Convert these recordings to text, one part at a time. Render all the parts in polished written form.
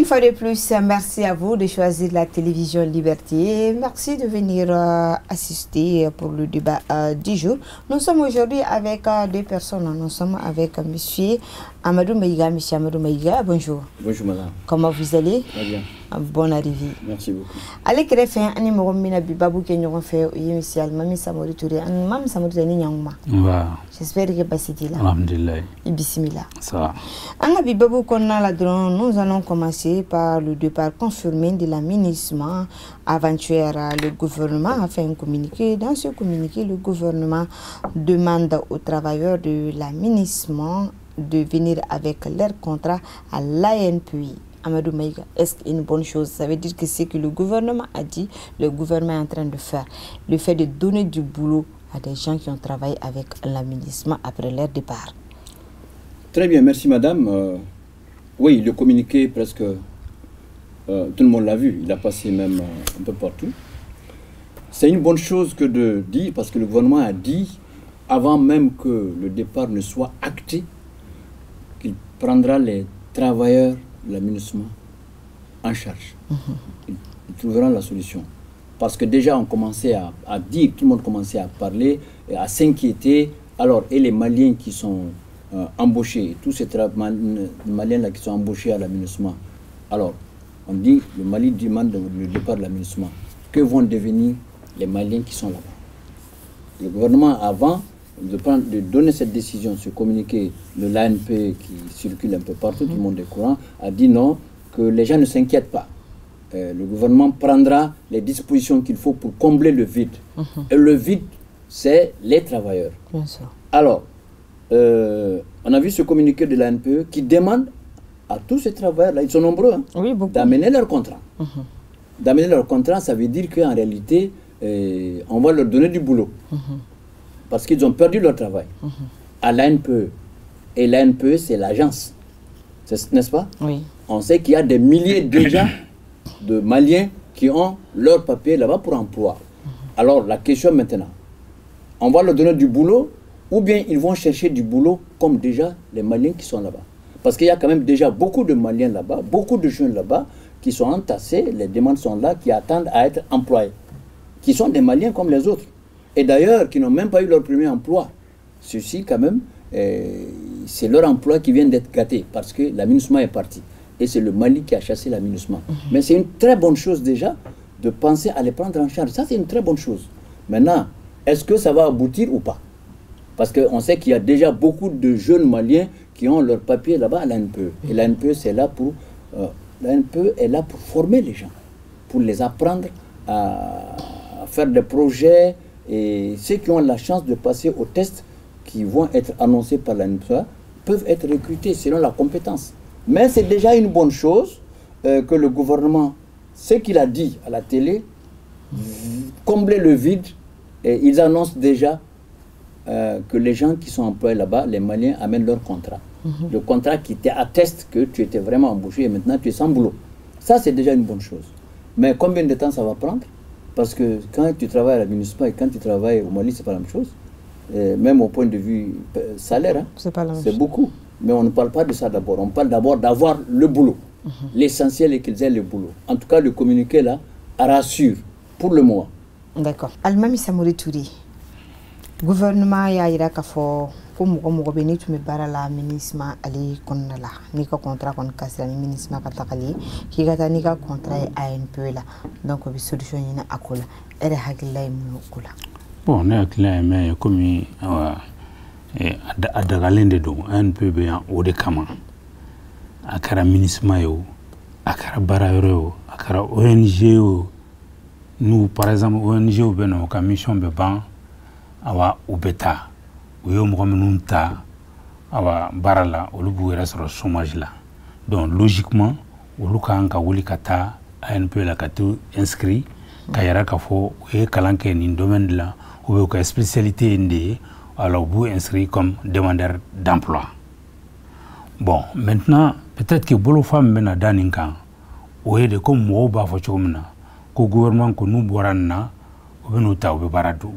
fois de plus, merci à vous de choisir la télévision Liberté. Merci de venir assister pour le débat du jour. Nous sommes aujourd'hui avec deux personnes. Nous sommes avec monsieur Amadou Maïga. Monsieur Amadou Maïga, bonjour. Bonjour madame. Comment vous allez? Très bien. Bonne arrivée. Merci beaucoup. Allez, créer un numéro de Bibabou qui nous fait initial. Mami Samori Touré. Mami Samori Touré Nyangma. J'espère que c'est là. Alhamdulillah. Bismillah. Ça va. En Bibabou qu'on a là dedans, nous allons commencer par le départ confirmé de l'aménagement avant-hier. Le gouvernement a fait un communiqué. Dans ce communiqué, le gouvernement demande aux travailleurs de l'aménagement de venir avec leur contrat à l'ANPI. Amadou Maïga, est-ce une bonne chose? Ça veut dire que c'est que le gouvernement a dit, le gouvernement est en train de faire, le fait de donner du boulot à des gens qui ont travaillé avec l'aménagement après leur départ. Très bien, merci madame. Oui, le communiqué, presque tout le monde l'a vu, il a passé même un peu partout. C'est une bonne chose que de dire, parce que le gouvernement a dit, avant même que le départ ne soit acté, qu'il prendra les travailleurs de l'aménagement en charge. Ils trouveront la solution. Parce que déjà on commençait à dire, tout le monde commençait à parler, à s'inquiéter. Alors, et les Maliens qui sont embauchés, tous ces Maliens-là qui sont embauchés à l'aménagement. Alors, on dit, le Mali demande le départ de l'aménagement. Que vont devenir les Maliens qui sont là-bas? Le gouvernement, avant de donner cette décision, ce communiqué de l'ANP qui circule un peu partout, tout le monde est courant, a dit non, que les gens ne s'inquiètent pas. Le gouvernement prendra les dispositions qu'il faut pour combler le vide. Et le vide, c'est les travailleurs. Bien sûr. Alors, on a vu ce communiqué de l'ANPE qui demande à tous ces travailleurs-là, ils sont nombreux, hein, oui, d'amener leur contrat. D'amener leur contrat, ça veut dire qu'en réalité, on va leur donner du boulot. Parce qu'ils ont perdu leur travail à l'ANPE. Et l'ANPE, c'est l'agence, n'est-ce pas? Oui. On sait qu'il y a des milliers déjà de Maliens qui ont leur papier là-bas pour emploi. Alors, la question maintenant, on va leur donner du boulot ou bien ils vont chercher du boulot comme déjà les Maliens qui sont là-bas? Parce qu'il y a quand même déjà beaucoup de Maliens là-bas, beaucoup de jeunes là-bas qui sont entassés, les demandes sont là, qui attendent à être employés, qui sont des Maliens comme les autres. Et d'ailleurs, qui n'ont même pas eu leur premier emploi. Ceux-ci, quand même, c'est leur emploi qui vient d'être gâté parce que l'aménagement est parti. Et c'est le Mali qui a chassé l'aménagement. Mais c'est une très bonne chose déjà de penser à les prendre en charge. Ça, c'est une très bonne chose. Maintenant, est-ce que ça va aboutir ou pas? Parce qu'on sait qu'il y a déjà beaucoup de jeunes Maliens qui ont leur papier là-bas à l'ANPE. Et l'ANPE, c'est là pour... l'ANPE est là pour former les gens, pour les apprendre à faire des projets. Et ceux qui ont la chance de passer aux tests qui vont être annoncés par l'ANPE peuvent être recrutés selon la compétence. Mais c'est déjà une bonne chose que le gouvernement, ce qu'il a dit à la télé, combler le vide, et ils annoncent déjà que les gens qui sont employés là-bas, les Maliens, amènent leur contrat. Le contrat qui atteste que tu étais vraiment embauché et maintenant tu es sans boulot. Ça, c'est déjà une bonne chose. Mais combien de temps ça va prendre? Parce que quand tu travailles à l'aménagement et quand tu travailles au Mali, c'est pas la même chose. Même au point de vue salaire, hein, c'est beaucoup. Mais on ne parle pas de ça d'abord. On parle d'abord d'avoir le boulot. L'essentiel est qu'ils aient le boulot. En tout cas, le communiqué là rassure pour le moment. D'accord. Almami Samori Touré, gouvernement ya ira ka fo ko mo be ni tumi bara la ministre ali konna la ni ka contrat kon kasra ni ministre ka takali ki gata ni ka contrat ANP la donc bi solution ina akola ere hakilay mu kula. Bon, ne hakilay me komi adagalende do ANP be o de kama akara ministre yo akara bara yo akara ONG yo. Nous par exemple ONG ou beno ka mission be ban awa ubeta uyo mgomenunta awa barala olubu era sur chômage là. Donc logiquement oluka anka wuli kata ANP la katu inscrit kayara kafo e kalanke ni domaine là ou ka spécialité inde alors vous inscrit comme demandeur d'emploi. Bon, maintenant peut-être que bolo femme mena daninka ou de comme mo ba fo chomna ko gouvernement ko nu boranna o beno taw be baradu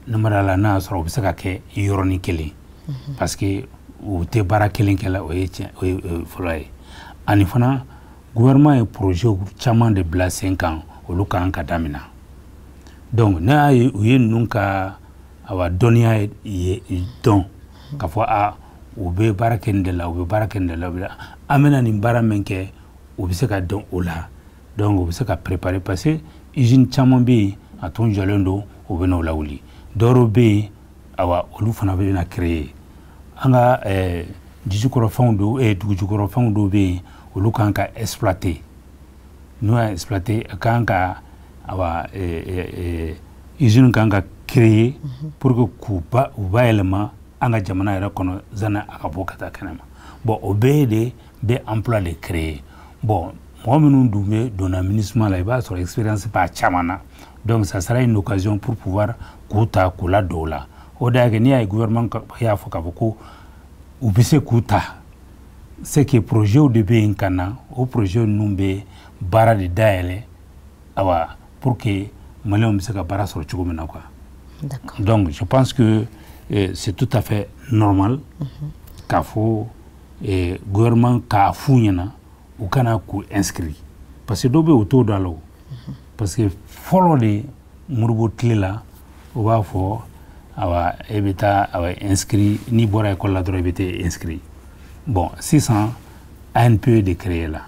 namarala na soro bi saka ke yoroni kele parce que ou te bara kelen kala o ye folay ani fana gouvernement est projet caman de bila sen kan olu kan ka damina donc n'a ye u ye ninnu ka awa dɔnniya ye dɔn ka fɔ a u bɛ baara kɛ nin de la u bɛ baara kɛ nin de la an bɛna nin baara min kɛ u bɛ se ka dɔn o la donc u bɛ se ka préparer parce que usine caman bɛ yen a tun jɔlen don u bɛ n'o lawuli dɔwɛrɛ bɛ yen awa olu fana bɛna créer an ka jijukɔrɔfɛnw do dugujukɔrɔfɛnw dɔw bɛ yen olu kan ka exploiter n'u y'a exploiter a kan ka awa usine kan ka créer pour que k'u bayɛlɛma an ka jamana yɛrɛ kɔnɔ zana a ka bɔ ka taa kɛnɛma bon o bɛɛ de bɛ emploi de créer bon mɔgɔ minnu dun bɛ donna MINUSMA la i b'a sɔrɔ expérience b'a caman na donc ça sera une occasion pour pouvoir k'u ta k'u la don o la o de y'a kɛ n'i y'a ye gouvernement y'a fɔ k'a fɔ ko u bɛ se k'u ta c'est que projet de bɛ yen ka na o projet ninnu bɛ baara de dayɛlɛ awa pour que maliyɛnw bɛ se ka baara sɔrɔ cogo min na quoi donc je pense que c'est tout à fait normal k'a fɔ gouvernement k'a f'u ɲɛna u kana k'u inscrit parce que dɔw bɛ yen u t'o dɔn a la o parce que fɔlɔ de Modibo tile la u b'a fɔ awa e bɛ taa awa inscrit n'i bɔra école la dɔrɔn i bɛ taa inscrit bon sisan ANPE de créé la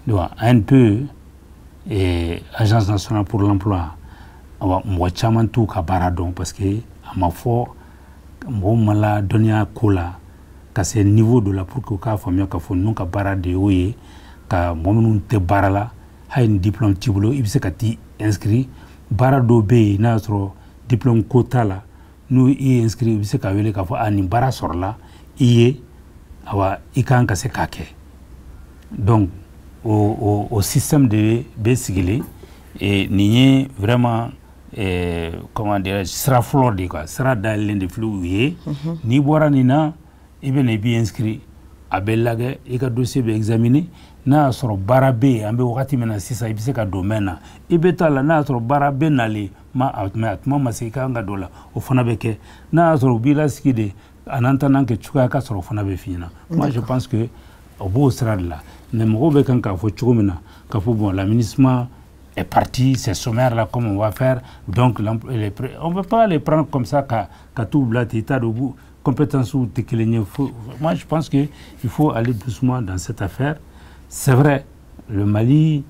donc ANPE agence nationale pour l'emploi awa mɔgɔ caman t'u ka baara dɔn parce que a ma fɔ mɔgɔ ma la dɔnniya ko la ka se niveau de la pour que u k'a faamuya k'a fɔ ninnu ka baara de y'o ye ka mɔgɔ minnu tɛ baara la hali ni diplôme t'i bolo i bɛ se ka t'i inscrit baara dɔw bɛ yen n'a y'a sɔrɔ diplôme ko t'a la n'u i inscrit i bɛ se ka wele k'a fɔ a nin baara sɔrɔla i ye awa i kan ka se k'a kɛ donc o système de bɛ sigilen nin ye vraiment comment dire sira fɔlɔ de quoi sira dayɛlɛlen de filɛ u ye n'i bɔra nin na i bɛ na i b'i inscrit a bɛ lajɛ i ka dossier bɛ examiner n'a y'a sɔrɔ baara bɛ yen an bɛ wagati min na sisan i bɛ se ka domaine na i bɛ taa la n'a y'a sɔrɔ baara bɛ nalen a tuma ma se i kan ka don la o fana bɛ kɛ n'a y'a sɔrɔ u b'i lasigi de a n'an ta n'an kɛ cogoya ka sɔrɔ o fana bɛ f'i ɲɛna moi je pense que o b'o sira de la mais mɔgɔw bɛ kan k'a fɔ cogo min na k'a fɔ bon la MINUSMA est parti, c'est sommaire là comme on va faire, donc on ne peut pas les prendre comme ça qu'à tout blater, tas de compétences ou moi je pense qu'il faut aller doucement dans cette affaire. C'est vrai, le Mali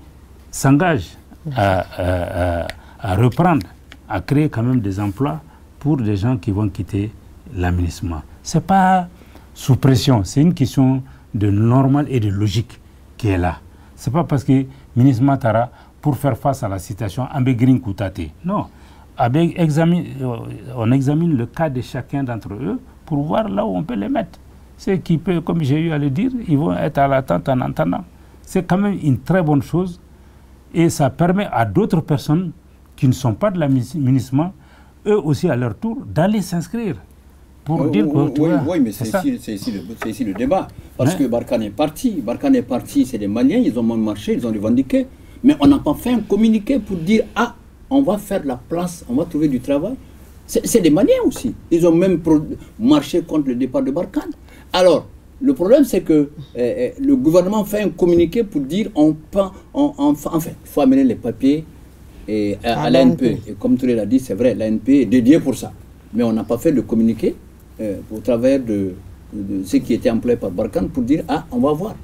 s'engage à reprendre, à créer quand même des emplois pour des gens qui vont quitter la MINUSMA. Ce n'est pas sous pression, c'est une question de normal et de logique qui est là. Ce n'est pas parce que MINUSMA Tara, pour faire face à la situation, Ambegrin Koutate. Non. On examine le cas de chacun d'entre eux pour voir là où on peut les mettre. Ceux qui peuvent, comme j'ai eu à le dire, ils vont être à l'attente en attendant. C'est quand même une très bonne chose et ça permet à d'autres personnes qui ne sont pas de la MINUSMA, eux aussi à leur tour, d'aller s'inscrire. Pour dire que, oui, mais c'est ici le débat. Parce que Barkhane est parti. Barkhane est parti, c'est des Maliens, ils ont marché, ils ont revendiqué. Mais on n'a pas fait un communiqué pour dire « Ah, on va faire la place, on va trouver du travail ». C'est des Maliens aussi. Ils ont même marché contre le départ de Barkhane. Alors, le problème, c'est que le gouvernement fait un communiqué pour dire enfin, il faut amener les papiers à l'ANP. Et comme tu l'as dit, c'est vrai, l'ANP est dédié pour ça. Mais on n'a pas fait le communiqué au travers de ce qui était employé par Barkhane pour dire « Ah, on va voir ».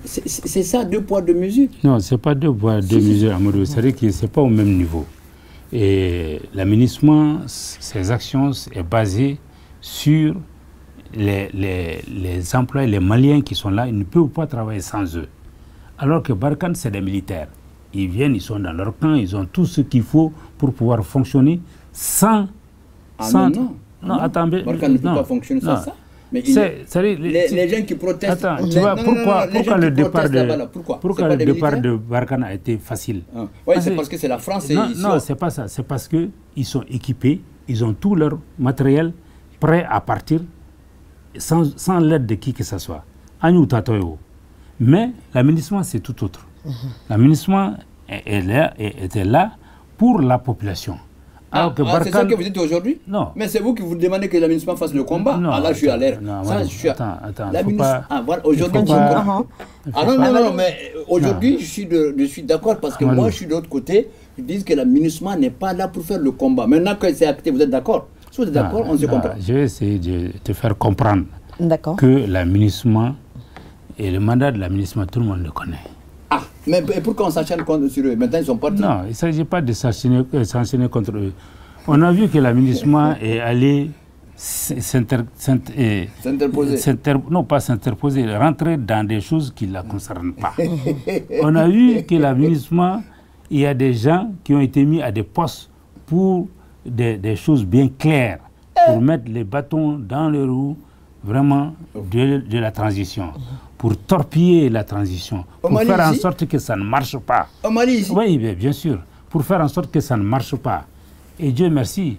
C'est ça, 2 poids, 2 mesures. Non, ce n'est pas 2 poids, 2 mesures, Amadou. C'est-à-dire que ce n'est pas au même niveau. Et la MINUSMA, ses actions sont basées sur les employés, les Maliens qui sont là, ils ne peuvent pas travailler sans eux. Alors que Barkhane, c'est des militaires. Ils viennent, ils sont dans leur camp, ils ont tout ce qu'il faut pour pouvoir fonctionner sans... Non, attendez. Barkhane ne peut pas fonctionner sans ça. Mais les gens qui protestent... Attends, tu vois, pourquoi le départ de Barkhane a été facile? Oui, c'est parce que c'est la France. Non, c'est pas ça. C'est parce qu'ils sont équipés, ils ont tout leur matériel prêt à partir sans l'aide de qui que ce soit. Mais la MINUSMA, c'est tout autre. La MINUSMA était là pour la population. C'est ça que vous dites aujourd'hui? Non. Mais c'est vous qui vous demandez que l'aménagement fasse le combat. Non, là, je suis à l'air. Attends. Aujourd'hui, non, mais aujourd'hui, je suis d'accord parce que moi, je suis de l'autre côté. Ils disent que l'aménagement n'est pas là pour faire le combat. Maintenant que c'est acté, vous êtes d'accord? Si vous êtes d'accord, on se comprend. Je vais essayer de te faire comprendre que l'aménagement et le mandat de l'aménagement, tout le monde le connaît. Ah, mais pourquoi on s'enchaîne sur eux? Maintenant, ils sont partis. Non, il ne s'agit pas de s'enchaîner contre eux. On a vu que l'aménagement est allé s'interposer. Non, pas s'interposer, rentrer dans des choses qui ne la concernent pas. On a vu que l'aménagement, il y a des gens qui ont été mis à des postes pour des choses bien claires, pour mettre les bâtons dans les roues, vraiment, de la transition. Pour torpiller la transition, pour faire en sorte que ça ne marche pas. Au Mali ici? Oui, bien sûr, pour faire en sorte que ça ne marche pas. Et Dieu merci,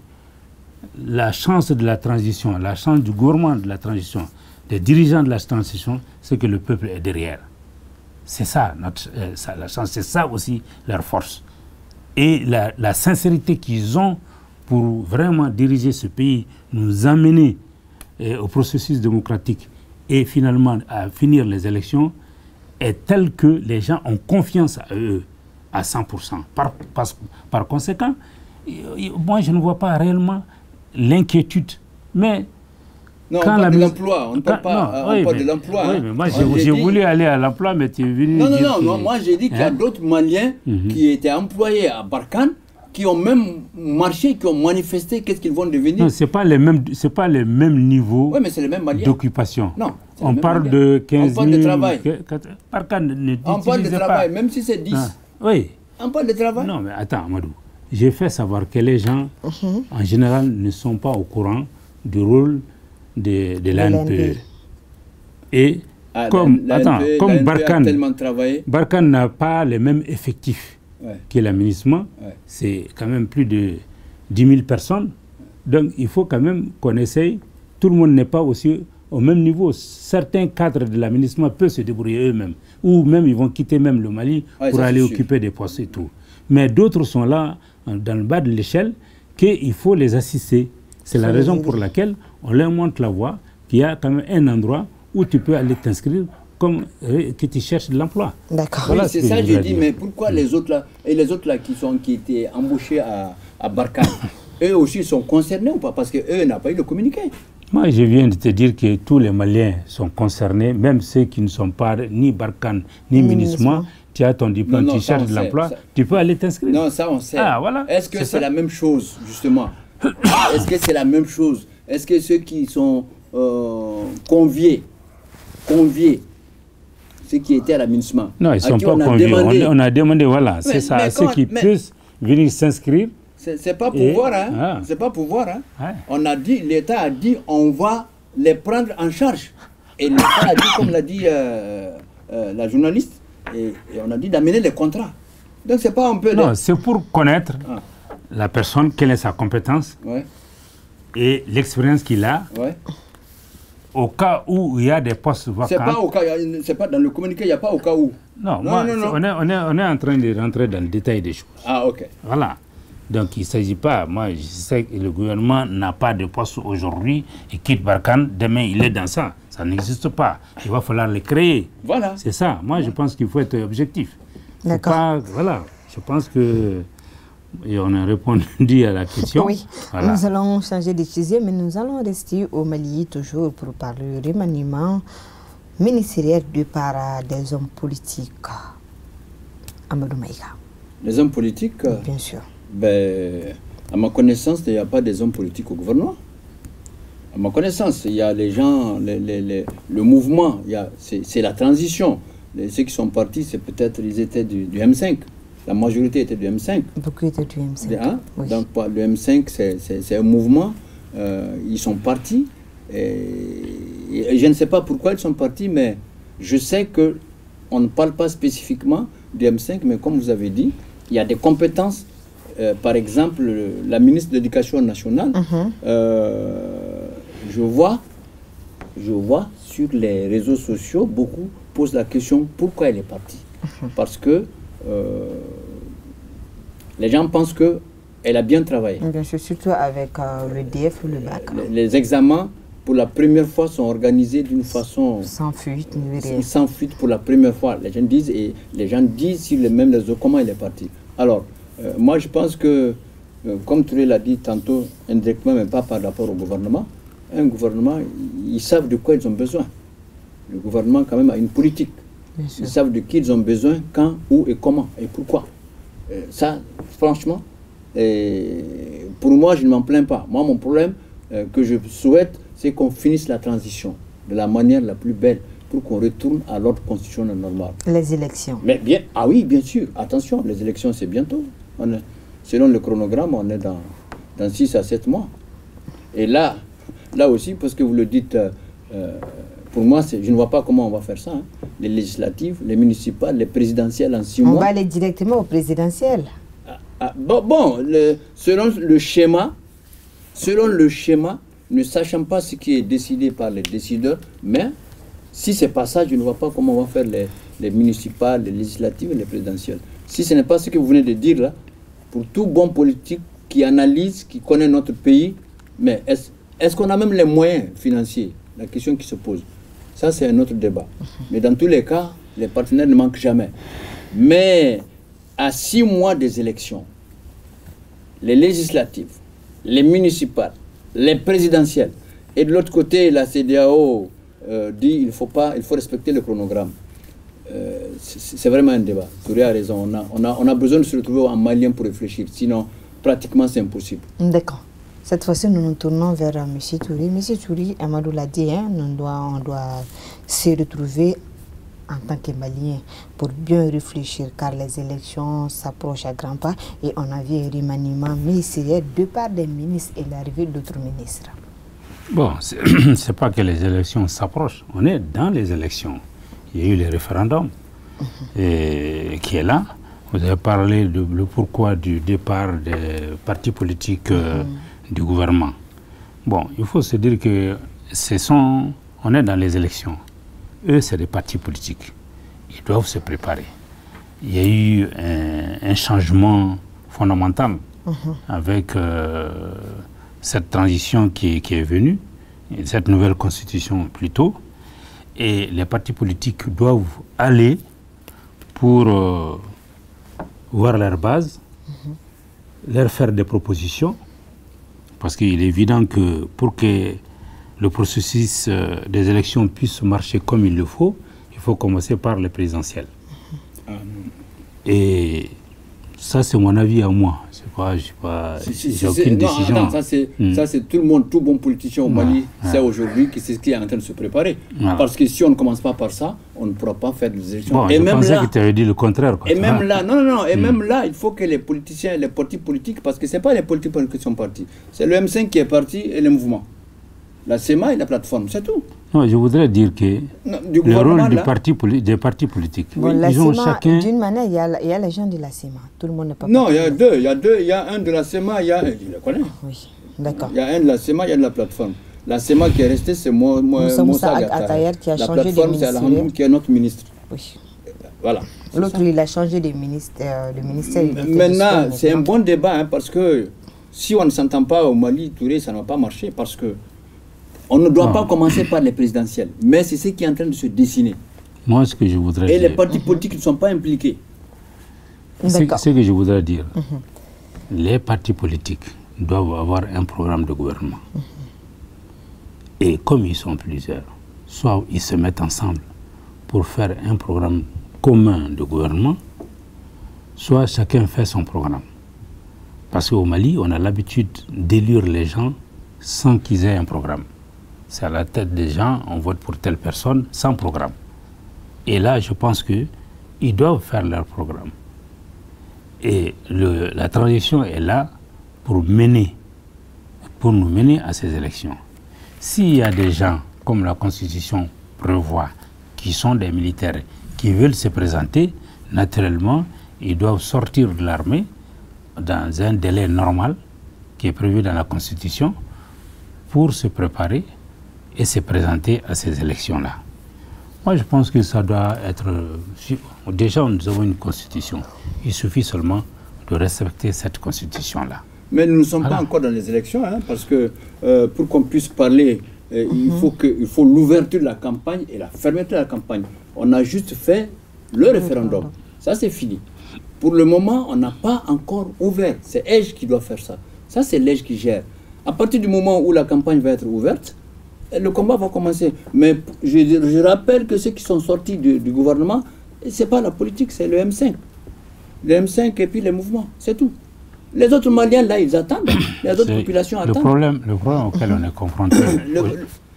la chance de la transition, la chance du gouvernement de la transition, des dirigeants de la transition, c'est que le peuple est derrière. C'est ça, la chance, c'est ça aussi leur force. Et la sincérité qu'ils ont pour vraiment diriger ce pays, nous amener au processus démocratique, et finalement à finir les élections est telle que les gens ont confiance à eux à 100%. Par conséquent, moi je ne vois pas réellement l'inquiétude. Mais non, quand on parle de l'emploi, on ne parle pas de l'emploi. Oui, mais moi j'ai voulu aller à l'emploi, mais tu es venu. Non, moi j'ai dit qu'il y a d'autres Maliens qui étaient employés à Barkhane, qui ont même marché, qui ont manifesté, qu'est-ce qu'ils vont devenir? Non, ce n'est pas les mêmes niveaux d'occupation. Non. On parle de 15 000... On parle de travail. On parle de travail, même si c'est 10. Oui. On parle de travail. Non, mais attends, Amadou. J'ai fait savoir que les gens, en général, ne sont pas au courant du rôle de l'ANPE. Et comme Barkhane n'a pas les mêmes effectifs que l'aménagement, c'est quand même plus de 10 000 personnes. Donc, il faut quand même qu'on essaye. Tout le monde n'est pas aussi au même niveau. Certains cadres de l'aménagement peuvent se débrouiller eux-mêmes. Ou même, ils vont quitter même le Mali pour aller occuper des postes et tout. Mais d'autres sont là, dans le bas de l'échelle, qu'il faut les assister. C'est la raison pour laquelle on leur montre la voie, qu'il y a quand même un endroit où tu peux aller t'inscrire comme que tu cherches de l'emploi. D'accord. Voilà, oui, c'est ça que je dis, mais pourquoi les autres là, et les autres là qui étaient embauchés à Barkhane, eux aussi sont concernés ou pas? Parce qu'eux n'ont pas eu de communiqué. Moi, je viens de te dire que tous les Maliens sont concernés, même ceux qui ne sont pas ni Barkhane, ni MINUSMA. Tu as ton diplôme, tu cherches de l'emploi, tu peux aller t'inscrire. Non, ça on sait. Ah, voilà. Est-ce que c'est la même chose, justement? Est-ce que c'est la même chose? Est-ce que ceux qui sont conviés, ceux qui étaient à la MINUSMA, non, ils ne sont pas conviés. On a demandé, voilà, c'est ça, à ceux qui puissent venir s'inscrire. C'est pas pour voir, hein. C'est pas pour voir, hein. Ouais. On a dit, l'État a dit, on va les prendre en charge. Et l'État a dit, comme l'a dit la journaliste, et on a dit d'amener les contrats. Donc c'est pas un peu... Non, c'est pour connaître la personne, quelle est sa compétence et l'expérience qu'il a. Au cas où il y a des postes vacants. C'est pas au cas, c'est pas dans le communiqué, il n'y a pas au cas où. Non, on est en train de rentrer dans le détail des choses. Ah, ok. Voilà. Donc il ne s'agit pas, moi je sais que le gouvernement n'a pas de poste aujourd'hui et quitte Barkhane, demain il est dans ça. Ça n'existe pas. Il va falloir le créer. Voilà. C'est ça. Moi je pense qu'il faut être objectif. D'accord. Voilà. Je pense que on a répondu à la question. Oui. Voilà. Nous allons changer de sujet, mais nous allons rester au Mali toujours pour parler du remaniement ministériel de par des hommes politiques. Amadou Maïga. Les hommes politiques Bien sûr. Ben, à ma connaissance, il n'y a pas des hommes politiques au gouvernement. À ma connaissance, il y a les gens, le mouvement, c'est la transition. Ceux qui sont partis, c'est peut-être, ils étaient du M5. La majorité était du M5. Beaucoup étaient du M5. Hein? Oui. Donc, le M5, c'est un mouvement. Ils sont partis. Et je ne sais pas pourquoi ils sont partis, mais je sais qu'on ne parle pas spécifiquement du M5, mais comme vous avez dit, il y a des compétences. Par exemple, la ministre de l'Éducation nationale, je vois sur les réseaux sociaux, beaucoup posent la question pourquoi elle est partie. Parce que les gens pensent que elle a bien travaillé. Bien sûr, surtout avec le DF ou le bac. Les examens, pour la première fois, sont organisés d'une façon... Sans fuite, ni rien. Sans fuite pour la première fois. Les gens disent sur les mêmes réseaux comment il est parti. Alors, moi je pense que, comme Touré l'a dit tantôt, indirectement, mais pas par rapport au gouvernement, un gouvernement, ils savent de quoi ils ont besoin. Le gouvernement, quand même, a une politique. Ils savent de qui ils ont besoin, quand, où et comment et pourquoi. Ça, franchement, pour moi, je ne m'en plains pas. Moi, mon problème que je souhaite, c'est qu'on finisse la transition de la manière la plus belle pour qu'on retourne à l'ordre constitutionnel normal. Les élections. Mais bien, ah oui, bien sûr. Attention, les élections, c'est bientôt. Selon le chronogramme, on est dans 6 à 7 mois. Et là aussi, parce que vous le dites, pour moi, je ne vois pas comment on va faire ça. Hein. Les législatives, les municipales, les présidentielles en 6 mois. On va aller directement aux présidentielles. Selon le schéma, ne sachant pas ce qui est décidé par les décideurs, mais si ce n'est pas ça, je ne vois pas comment on va faire les municipales, les législatives et les présidentielles. Si ce n'est pas ce que vous venez de dire là, pour tout bon politique qui analyse, qui connaît notre pays, mais est-ce qu'on a même les moyens financiers? La question qui se pose. Ça, c'est un autre débat. Mais dans tous les cas, les partenaires ne manquent jamais. Mais à 6 mois des élections, les législatives, les municipales, les présidentielles, et de l'autre côté, la CEDEAO dit il faut respecter le chronogramme. C'est vraiment un débat. Touré a raison. On a besoin de se retrouver en malien pour réfléchir. Sinon, pratiquement, c'est impossible. D'accord. Cette fois-ci, nous nous tournons vers M. Touré. M. Touré, Amadou l'a dit, hein, on doit se retrouver en tant que Malien pour bien réfléchir, car les élections s'approchent à grands pas et on a vu un remaniement ministériel de part des ministres et l'arrivée d'autres ministres. Bon, c'est pas que les élections s'approchent, on est dans les élections. Il y a eu le référendum qui est là. Vous avez parlé de le pourquoi du départ des partis politiques du gouvernement. Bon, il faut se dire que on est dans les élections. Eux, c'est des partis politiques. Ils doivent se préparer. Il y a eu un changement fondamental avec cette transition qui est venue, cette nouvelle constitution plutôt. Et les partis politiques doivent aller pour voir leur base, leur faire des propositions, parce qu'il est évident que pour que le processus des élections puisse marcher comme il le faut commencer par les présidentielles. Et ça, c'est mon avis à moi. J'ai aucune décision. Non, ça, c'est tout le monde, tout bon politicien au Mali, c'est aujourd'hui que c'est ce qui est en train de se préparer. Parce que si on ne commence pas par ça, on ne pourra pas faire des élections. Bon, et je même pensais que tu avais dit le contraire. Quoi. Et même là, non, et même là, il faut que les politiciens et les partis politiques, parce que ce n'est pas les partis politiques qui sont partis, c'est le M5 qui est parti et le mouvement. La CEMA et la plateforme, c'est tout. Non, je voudrais dire que le rôle des partis politiques, bon, ils ont chacun... D'une manière, il y a les gens de la CEMA. Tout le monde n'est pas... Non, il y a deux. Il y a un de la CEMA, je le connais. Oui, d'accord. Il y a un de la CEMA, il y a de la plateforme. La CEMA qui est restée, c'est Moussa Attahir qui a changé de ministère. La plateforme, c'est Alhamdoul qui est notre ministre. Oui. Voilà. L'autre, il a changé de ministère. Maintenant, c'est un bon débat, hein, parce que si on ne s'entend pas au Mali, Touré, ça ne va pas marcher, parce que on ne doit pas commencer par les présidentielles, mais c'est ce qui est en train de se dessiner. Moi, ce que je voudrais dire... Et les partis politiques ne sont pas impliqués. Ce que je voudrais dire, les partis politiques doivent avoir un programme de gouvernement. Et comme ils sont plusieurs, soit ils se mettent ensemble pour faire un programme commun de gouvernement, soit chacun fait son programme. Parce qu'au Mali, on a l'habitude d'élire les gens sans qu'ils aient un programme. C'est à la tête des gens, on vote pour telle personne sans programme. Et là, je pense qu'ils doivent faire leur programme. Et la transition est là pour nous mener à ces élections. S'il y a des gens, comme la Constitution prévoit, qui sont des militaires, qui veulent se présenter, naturellement, ils doivent sortir de l'armée dans un délai normal qui est prévu dans la Constitution pour se préparer et se présenter à ces élections-là. Moi, je pense que ça doit être... Déjà, nous avons une constitution. Il suffit seulement de respecter cette constitution-là. Mais nous ne sommes pas encore dans les élections, hein, parce que pour qu'on puisse parler, il faut l'ouverture de la campagne et la fermeture de la campagne. On a juste fait le référendum. Ça, c'est fini. Pour le moment, on n'a pas encore ouvert. C'est EJ qui doit faire ça. Ça, c'est l'EJ qui gère. À partir du moment où la campagne va être ouverte, le combat va commencer. Mais je rappelle que ceux qui sont sortis du gouvernement, ce n'est pas la politique, c'est le M5. Le M5 et puis les mouvements, c'est tout. Les autres Maliens, là, ils attendent. Les autres populations attendent. Le problème auquel on est confronté...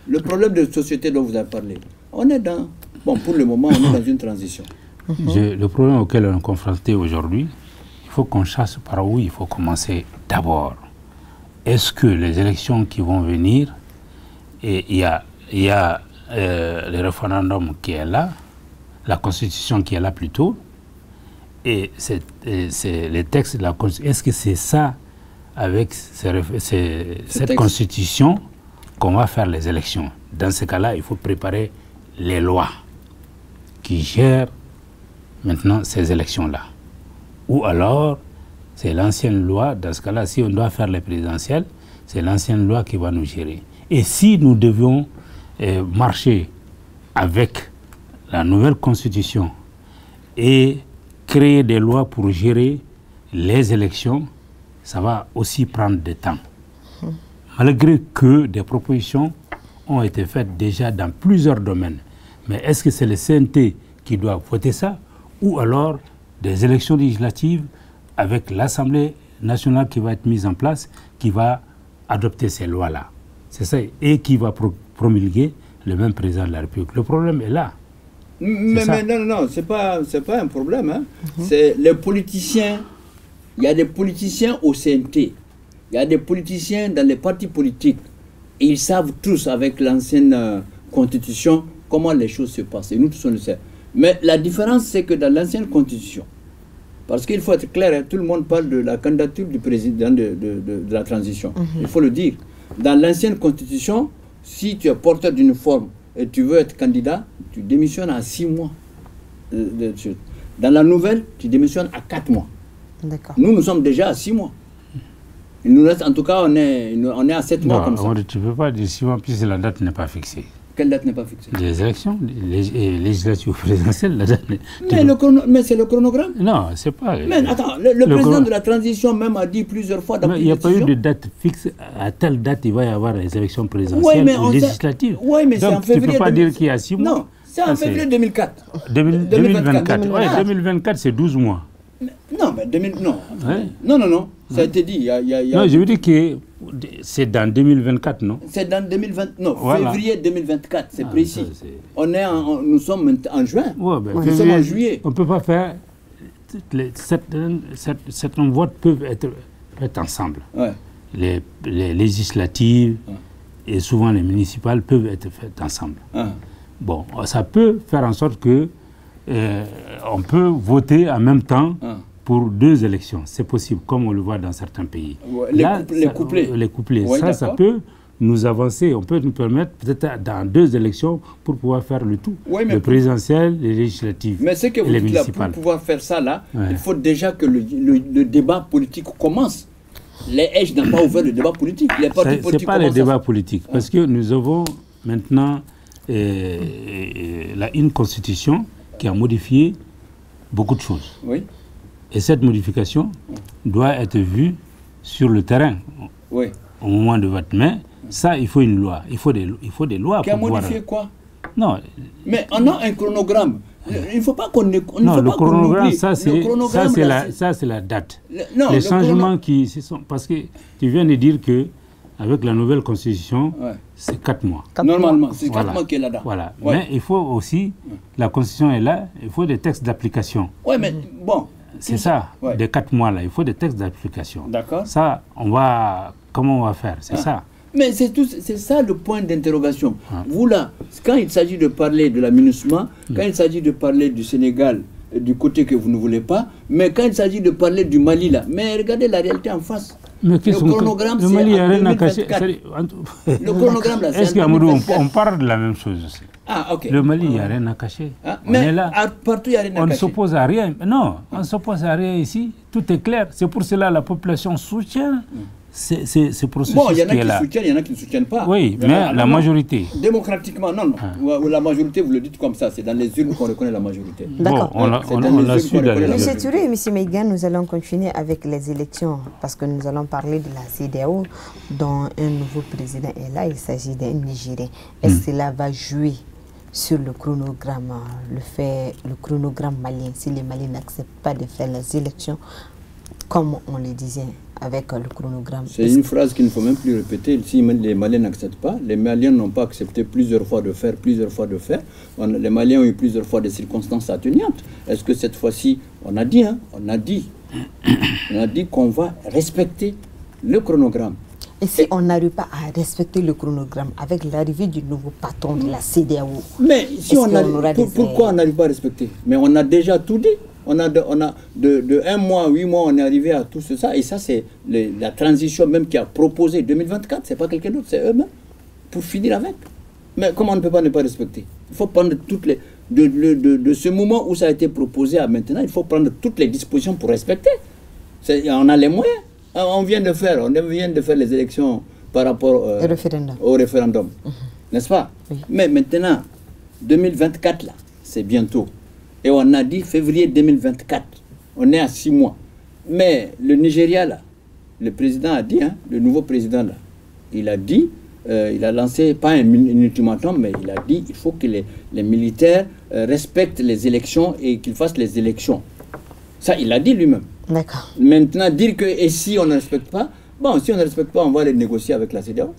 le problème de société dont vous avez parlé, on est dans... Bon, pour le moment, on est dans une transition. Le problème auquel on est confronté aujourd'hui, il faut qu'on chasse par où il faut commencer d'abord. Est-ce que les élections qui vont venir, et il y a le référendum qui est là, la constitution qui est là plutôt, et c'est les textes de la constitution, est-ce que c'est ça, avec cette constitution, qu'on va faire les élections? Dans ce cas-là, il faut préparer les lois qui gèrent maintenant ces élections-là. Ou alors, c'est l'ancienne loi, dans ce cas-là, si on doit faire les présidentielles, c'est l'ancienne loi qui va nous gérer. Et si nous devions marcher avec la nouvelle constitution et créer des lois pour gérer les élections, ça va aussi prendre du temps. Malgré que des propositions ont été faites déjà dans plusieurs domaines. Mais est-ce que c'est le CNT qui doit voter ça, ou alors des élections législatives avec l'Assemblée nationale qui va être mise en place, qui va adopter ces lois-là? C'est ça, et qui va promulguer le même président de la République. Le problème est là. Mais non, c'est pas un problème. Hein. C'est les politiciens. Il y a des politiciens au CNT. Il y a des politiciens dans les partis politiques. Et ils savent tous, avec l'ancienne constitution, comment les choses se passent. Et nous tous, on le sait. Mais la différence, c'est que dans l'ancienne constitution, parce qu'il faut être clair, hein, tout le monde parle de la candidature du président de la transition. Il faut le dire. Dans l'ancienne constitution, si tu es porteur d'une forme et tu veux être candidat, tu démissionnes à 6 mois. Dans la nouvelle, tu démissionnes à 4 mois. Nous sommes déjà à 6 mois. Il nous reste, en tout cas, on est à 7 mois comme ça. Tu ne peux pas dire 6 mois puisque la date n'est pas fixée. Quelle date n'est pas fixée? Les élections, les législatives présidentielles, la date n'est... Mais c'est le chronogramme? Non, c'est pas... Mais attends, le président de la transition même a dit plusieurs fois... Mais il n'y a pas eu de date fixe. À telle date, il va y avoir les élections présidentielles ou législatives. Oui, mais c'est en février... Tu ne peux pas dire qu'il y a 6 mois. Non, c'est en février 2004. 2024. Oui, 2024, c'est 12 mois. Non, mais non. Ça a été dit. Non, je veux dire que c'est dans 2024, non? C'est dans 2020, non, voilà. Février 2024, c'est précis. Nous sommes en juin. Nous sommes en juillet. On ne peut pas faire... Certains votes peuvent être faits ensemble. Les législatives et souvent les municipales peuvent être faites ensemble. Bon, ça peut faire en sorte que on peut voter en même temps pour 2 élections. C'est possible, comme on le voit dans certains pays. Les couplets. Les couplets. Ça peut nous avancer. On peut nous permettre, peut-être dans 2 élections, pour pouvoir faire le tout. Le présidentiel, les législatives. Mais ce que vous dites là, pour pouvoir faire ça, là, il faut déjà que le débat politique commence. Les EJ n'ont pas ouvert le débat politique. Les partis politiques. Ce n'est pas le débat politique. Parce que nous avons maintenant une constitution qui a modifié beaucoup de choses. Et cette modification doit être vue sur le terrain au moment de vote. Mais ça, il faut une loi. Il faut des lois. Qui a modifié quoi? Non. Mais on a un chronogramme. Il ne faut pas qu'on... Non, le chronogramme, ça c'est la date. Les changements qui se sont... Parce que tu viens de dire que avec la nouvelle constitution, c'est 4 mois. Normalement, c'est 4 mois qui est là-dedans. Voilà. Mais il faut aussi, la constitution est là, il faut des textes d'application. Oui, mais bon... C'est ça, des 4 mois là, il faut des textes d'application. D'accord. Ça, comment on va faire? C'est ça. Mais c'est ça le point d'interrogation. Vous là, quand il s'agit de parler de la MINUSMA, quand il s'agit de parler du Sénégal, du côté que vous ne voulez pas, mais quand il s'agit de parler du Mali là, mais regardez la réalité en face. Mais le chronogramme, le Mali a rien à 2024. cacher. Le chronogramme, là, c'est Est-ce qu'Amadou, on parle de la même chose aussi? Ah, ok. Le Mali, il n'y a rien à cacher. Ah, On mais est là. partout, il n'y a rien à On ne cacher. s'oppose à rien. Non, on ne s'oppose à rien ici. Tout est clair. C'est pour cela que la population soutient ce processus Bon, il y en a qui est qui là. soutiennent, il y en a qui ne soutiennent pas. Oui, mais la majorité. Démocratiquement, non. La majorité, vous le dites comme ça, c'est dans les urnes qu'on reconnaît la majorité. D'accord. Bon, on l'a su dans les Monsieur urnes. Touré et M. Meïgan, nous allons continuer avec les élections parce que nous allons parler de la CEDEAO dont un nouveau président est là. Il s'agit d'un Nigérien. Est-ce que cela va jouer sur le chronogramme, le chronogramme malien, si les Maliens n'acceptent pas de faire les élections comme on le disait avec le chronogramme? C'est une phrase qu'il ne faut même plus répéter. Si les Maliens n'acceptent pas, les Maliens n'ont pas accepté plusieurs fois de faire. Les Maliens ont eu plusieurs fois des circonstances atténuantes. Est-ce que cette fois-ci, on a dit qu'on va respecter le chronogramme. Et si on n'arrive pas à respecter le chronogramme avec l'arrivée du nouveau patron de la CEDEAO? Mais si pourquoi on n'arrive pas à respecter? Mais on a déjà tout dit. On a de 1 mois, 8 mois, on est arrivé à tout ça. Et ça, c'est la transition même qui a proposé 2024. Ce n'est pas quelqu'un d'autre, c'est eux-mêmes. Pour finir avec. Mais comment on ne peut pas ne pas respecter? Il faut prendre toutes les... De ce moment où ça a été proposé à maintenant, il faut prendre toutes les dispositions pour respecter. On a les moyens. On vient de faire les élections par rapport au référendum. N'est-ce pas? Oui. Mais maintenant, 2024, là, c'est bientôt. Et on a dit février 2024. On est à 6 mois. Mais le Nigeria, là, le président a dit, le nouveau président, là, il a dit, il a lancé, pas un ultimatum, mais il a dit il faut que les militaires respectent les élections et qu'ils fassent les élections. Ça, il l'a dit lui-même. D'accord. Maintenant, dire que, et si on ne respecte pas, bon, si on ne respecte pas, on va les négocier avec la CEDEAO.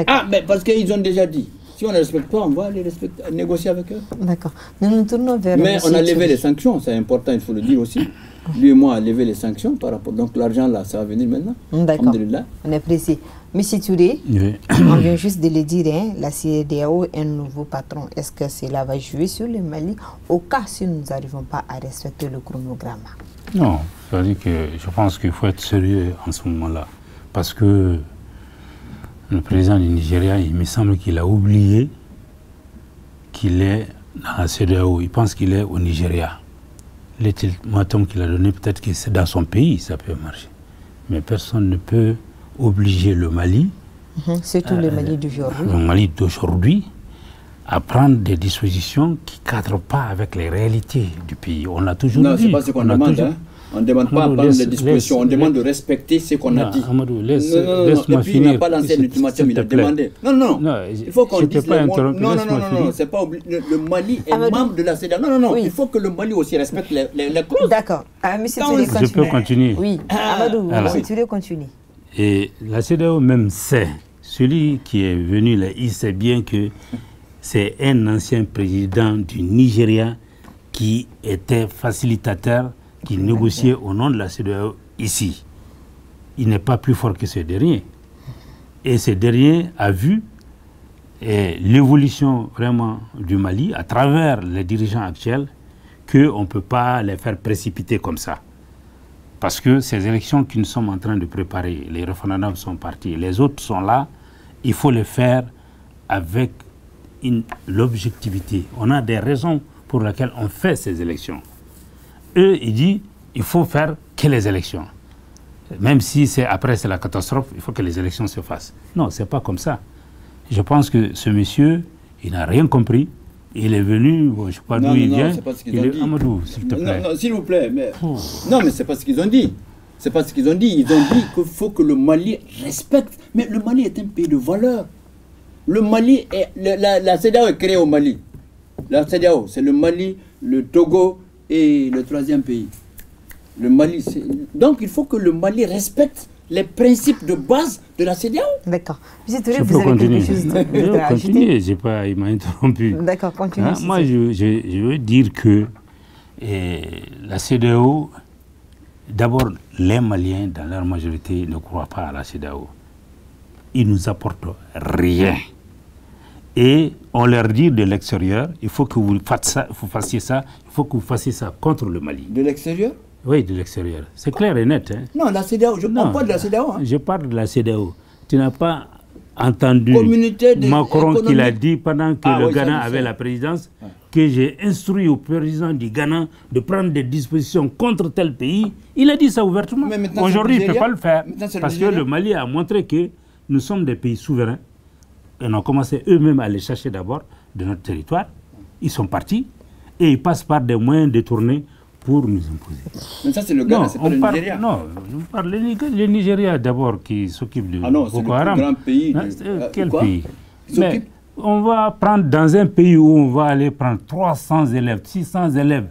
Ah, mais parce qu'ils ont déjà dit. Si on ne respecte pas, on va les négocier avec eux. D'accord. Nous nous tournons vers... Mais on a levé les sanctions, c'est important, il faut le dire aussi. Lui et moi, on a levé les sanctions par rapport... Donc l'argent, là, ça va venir maintenant. D'accord. On est précis. Monsieur Touré, oui. On vient juste de le dire, la CEDEAO est un nouveau patron. Est-ce que cela va jouer sur le Mali au cas si nous n'arrivons pas à respecter le chronogramme? Non, c'est-à-dire que je pense qu'il faut être sérieux en ce moment-là. Parce que le président du Nigeria, il me semble qu'il a oublié qu'il est dans la CEDEAO. Il pense qu'il est au Nigeria. L'ultimatum qu'il a donné, peut-être que c'est dans son pays, ça peut marcher. Mais personne ne peut obliger le Mali, surtout le Mali d'aujourd'hui. Le Mali d'aujourd'hui, à prendre des dispositions qui ne cadrent pas avec les réalités du pays. On a toujours dit. Non, ce n'est pas ce qu'on demande. On ne demande pas à prendre des dispositions, on demande de respecter ce qu'on a dit. Amadou, laisse-moi finir. Il n'a pas lancé l'ultimatum, il a demandé. Non, il faut qu'on dise... Non, c'est pas obligé. Le Mali est membre de la CEDEAO. Non, il faut que le Mali aussi respecte les clauses. D'accord. Monsieur Touré, continue. Je peux continuer. Oui, Amadou, Monsieur Touré, continue. Et la CEDEAO même sait, celui qui est venu là, il sait bien que c'est un ancien président du Nigeria qui était facilitateur, qui négociait au nom de la CEDEAO ici. Il n'est pas plus fort que ce dernier. Et ce dernier a vu l'évolution vraiment du Mali à travers les dirigeants actuels, qu'on ne peut pas les faire précipiter comme ça. Parce que ces élections que nous sommes en train de préparer, les référendums sont partis, les autres sont là, il faut les faire avec l'objectivité. On a des raisons pour lesquelles on fait ces élections. Eux, ils disent il faut faire que les élections. Même si après c'est la catastrophe, il faut que les élections se fassent. Non, ce n'est pas comme ça. Je pense que ce monsieur, il n'a rien compris. Il est venu, je ne sais pas d'où il vient. C'est pas ce qu'ils ont dit. Amadou, s'il te plaît. Non, s'il vous plaît. Mais... Non, mais ce n'est pas ce qu'ils ont dit. C'est pas ce qu'ils ont dit. Ils ont dit qu'il faut que le Mali respecte. Mais le Mali est un pays de valeur. Le Mali est... La CEDEAO est créée au Mali. La CEDEAO, c'est le Mali, le Togo et le 3e pays. Le Mali, donc il faut que le Mali respecte les principes de base de la CEDEAO. D'accord. Monsieur Touré, vous avez quelque chose à ajouter? Il m'a interrompu. D'accord, continuez. Moi, je veux dire que la CEDEAO, d'abord, les Maliens, dans leur majorité, ne croient pas à la CEDEAO. Ils ne nous apportent rien. Et on leur dit de l'extérieur, il faut que vous fassiez ça, il faut que vous fassiez ça contre le Mali. De l'extérieur? Oui, de l'extérieur. C'est clair et net. Hein. Non, la CEDEAO, on parle de la CEDEAO. Hein. Je parle de la CEDEAO. Tu n'as pas entendu Macron qui l'a dit pendant que le Ghana avait la présidence, que j'ai instruit au président du Ghana de prendre des dispositions contre tel pays. Il a dit ça ouvertement. Aujourd'hui, il ne peut pas le faire. Parce que le Mali a montré que nous sommes des pays souverains. Et on a commencé eux-mêmes à les chercher d'abord de notre territoire. Ils sont partis et ils passent par des moyens détournés pour nous imposer. Mais ça, c'est le Ghana, c'est pas le Nigeria. Non, on parle le Nigeria d'abord qui s'occupe de Boko Haram. C'est le plus grand pays. Quel pays? Mais on va prendre dans un pays où on va aller prendre 300 élèves, 600 élèves,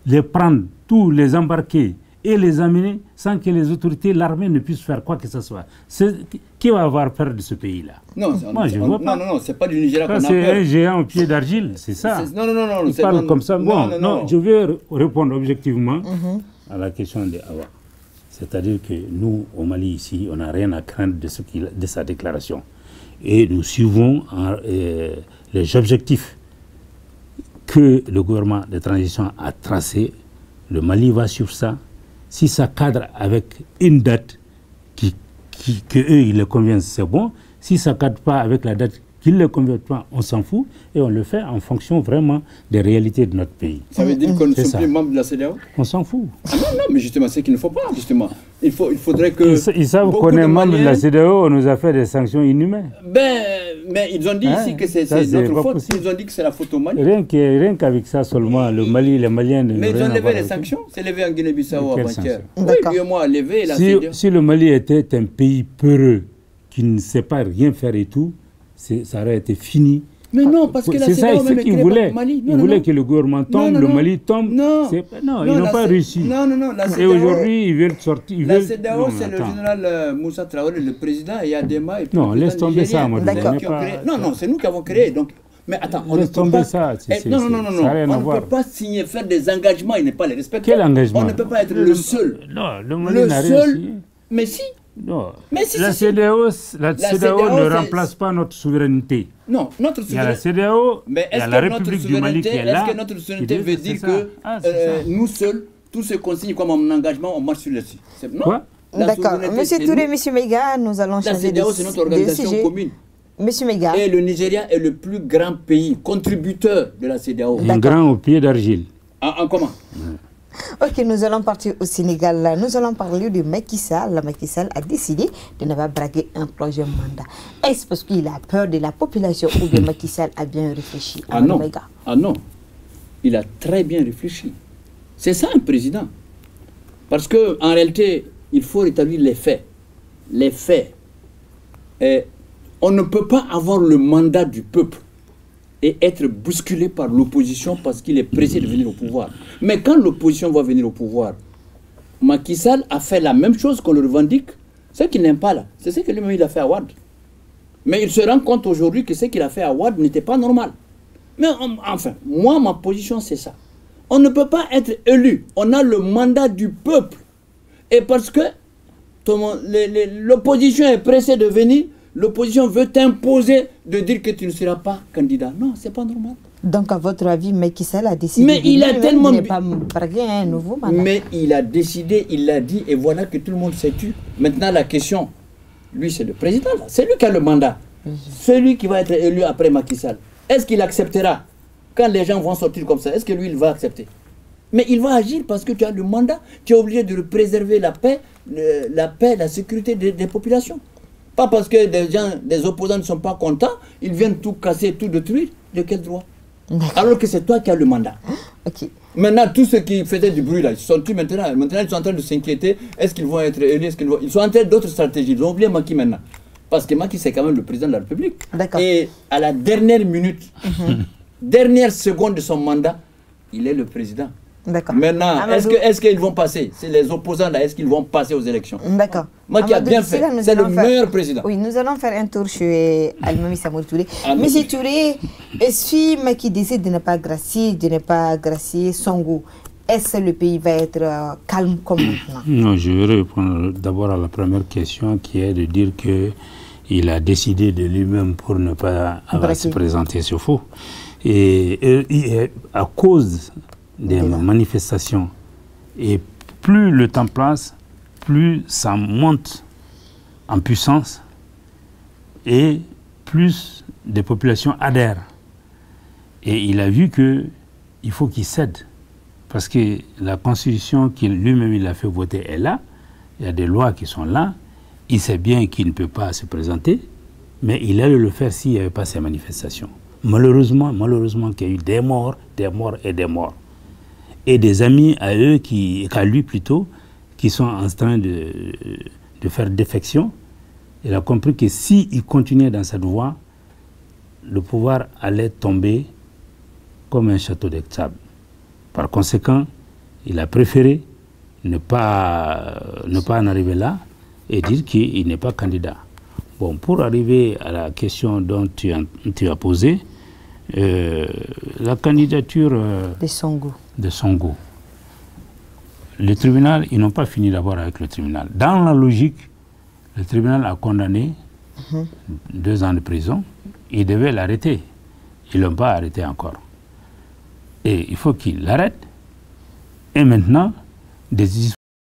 les prendre, tous les embarquer et les amener sans que les autorités, l'armée ne puissent faire quoi que ce soit. Qui va avoir peur de ce pays-là? Non, moi je vois pas. Non, c'est pas du Nigeria qu'on a peur. C'est un géant au pied d'argile, c'est ça. Non. Il parle comme ça. Non, je vais répondre objectivement à la question de Awa. C'est-à-dire que nous, au Mali, ici, on n'a rien à craindre de sa déclaration. Et nous suivons les objectifs que le gouvernement de transition a tracés. Le Mali va suivre ça. Si ça cadre avec une date que eux, ils les conviennent, c'est bon. Si ça ne cadre pas avec la date qu'ils ne les conviennent pas, on s'en fout. Et on le fait en fonction vraiment des réalités de notre pays. Ça veut dire qu'on ne sommes plus membres de la CEDEAO? On s'en fout. Non, mais justement, c'est qu'il ne faut pas, justement. Il faudrait que... Ils savent qu'on est membre de la CEDEAO, on nous a fait des sanctions inhumaines. Mais ils ont dit ici que c'est notre faute. Ils ont dit que c'est la faute au Mali. Rien qu'avec ça seulement, le Mali, les Maliens... Mais ils ont levé les sanctions. C'est levé en Guinée-Bissau avant-hier. Oui, lui et moi, levé la CEDEAO. Si le Mali était un pays peureux, qui ne sait pas rien faire et tout, ça aurait été fini. Mais non, parce que la CEDEAO même est créée par le Mali. Ils voulaient que le gouvernement tombe, le Mali tombe. Non, ils n'ont pas réussi. Non. Et aujourd'hui, ils veulent sortir. La CEDEAO, c'est le général Moussa Traoré, le président, et Yadema. Non, laisse tomber ça, moi. Non, c'est nous qui avons créé. Donc, mais attends, on ne peut pas... Non, on ne peut pas signer, faire des engagements, il n'est pas les respecter. Quel engagement? On ne peut pas être le seul. Non, le Mali n'a réussi. Mais si. Non. La CEDEAO ne remplace pas notre souveraineté. Non, notre souveraineté. Il y a la CEDEAO, il y a la République du Mali qui est là. Est-ce que notre souveraineté veut dire que nous seuls, tout ce qu'on signe comme un engagement, on marche sur le site? Quoi? D'accord. Monsieur Touré, Monsieur Mega, nous allons changer de sujet. La CEDEAO, c'est notre organisation commune. Monsieur Mega. Et le Nigeria est le plus grand pays contributeur de la CEDEAO. Un grand au pied d'argile. En comment? Ok, nous allons partir au Sénégal. Là. Nous allons parler de Macky Sall. Macky Sall a décidé de ne pas braquer un troisième mandat. Est-ce parce qu'il a peur de la population ou bien Macky Sall a bien réfléchi? Ah non, il a très bien réfléchi. C'est ça un président. Parce qu'en réalité, il faut rétablir les faits. Les faits. Et on ne peut pas avoir le mandat du peuple et être bousculé par l'opposition parce qu'il est pressé de venir au pouvoir. Mais quand l'opposition va venir au pouvoir, Macky Sall a fait la même chose qu'on le revendique. Ce qu'il n'aime pas là, c'est ce que lui-même il a fait à Wade. Mais il se rend compte aujourd'hui que ce qu'il a fait à Wade n'était pas normal. Mais enfin, moi, ma position, c'est ça. On ne peut pas être élu. On a le mandat du peuple. Et parce que l'opposition est pressée de venir, l'opposition veut t'imposer de dire que tu ne seras pas candidat. Non, c'est pas normal. Donc, à votre avis, Macky Sall a décidé de ne pas braquer un nouveau mandat. Mais il a décidé, il l'a dit, et voilà que tout le monde s'est tu. Maintenant, la question, lui, c'est le président. C'est lui qui a le mandat. Celui qui va être élu après Macky Sall. Est-ce qu'il acceptera quand les gens vont sortir comme ça? Est-ce que lui, il va accepter? Mais il va agir parce que tu as le mandat. Tu es obligé de préserver la paix, la sécurité des populations. Pas parce que des opposants ne sont pas contents, ils viennent tout casser, tout détruire. De quel droit? Alors que c'est toi qui as le mandat. Okay. Maintenant, tous ceux qui faisaient du bruit là, ils sont tous maintenant ils sont en train de s'inquiéter. Est-ce qu'ils vont être élus? Ils sont en train d'autres stratégies. Ils ont oublié Macky maintenant. Parce que Macky, c'est quand même le président de la République. Et à la dernière minute, dernière seconde de son mandat, il est le président. Maintenant, est-ce qu'ils vont passer? C'est les opposants là, est-ce qu'ils vont passer aux élections? D'accord. Macky a bien fait. C'est le meilleur président. Oui, nous allons faire un tour chez Almami Samour Touré. Monsieur Touré, si Macky décide de ne pas gracier Sonko, est-ce que le pays va être calme comme maintenant? Non, je vais répondre d'abord à la première question qui est de dire qu'il a décidé de lui-même pour ne pas se présenter sur faux. Et à cause des manifestations et plus le temps passe, plus ça monte en puissance et plus des populations adhèrent. Et il a vu qu'il faut qu'il cède. Parce que la constitution qu'il lui-même il a fait voter est là. Il y a des lois qui sont là. Il sait bien qu'il ne peut pas se présenter. Mais il allait le faire s'il n'y avait pas ces manifestations. Malheureusement qu'il y a eu des morts et des morts. Et des amis à eux, à lui plutôt, qui sont en train de faire défection. Il a compris que s'il continuait dans cette voie, le pouvoir allait tomber comme un château de sable. Par conséquent, il a préféré ne pas en arriver là et dire qu'il n'est pas candidat. Bon, pour arriver à la question dont tu as posé, la candidature de Sonko. Le tribunal, ils n'ont pas fini d'abord avec le tribunal. Dans la logique, le tribunal a condamné 2 ans de prison. Ils devaient l'arrêter. Ils ne l'ont pas arrêté encore. Et il faut qu'il l'arrête. Et maintenant, des